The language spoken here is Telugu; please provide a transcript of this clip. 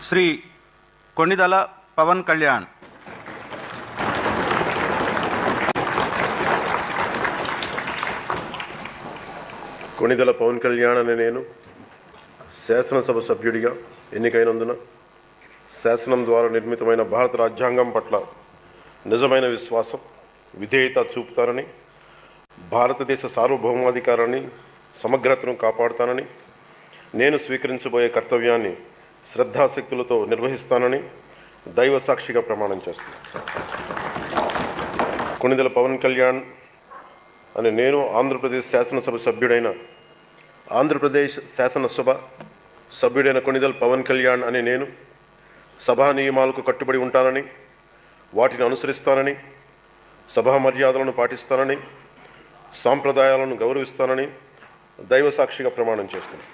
శ్రీ కొణిదల పవన్ కళ్యాణ్. కొణిదల పవన్ కళ్యాణ్ అనే నేను శాసనసభ సభ్యుడిగా ఎన్నికైనందున శాసనం ద్వారా నిర్మితమైన భారత రాజ్యాంగం పట్ల నిజమైన విశ్వాసం, విధేయత చూపుతానని, భారతదేశ సార్వభౌమాధికారాన్ని, సమగ్రతను కాపాడుతానని, నేను స్వీకరించబోయే కర్తవ్యాన్ని శ్రద్ధాశక్తులతో నిర్వహిస్తానని దైవ సాక్షిగా ప్రమాణం చేస్తాను. కొణిదెల పవన్ కళ్యాణ్ అనే నేను ఆంధ్రప్రదేశ్ శాసనసభ సభ్యుడైన కొణిదెల పవన్ కళ్యాణ్ అనే నేను సభా నియమాలకు కట్టుబడి ఉంటానని, వాటిని అనుసరిస్తానని, సభా మర్యాదలను పాటిస్తానని, సాంప్రదాయాలను గౌరవిస్తానని దైవ సాక్షిగా ప్రమాణం చేస్తాను.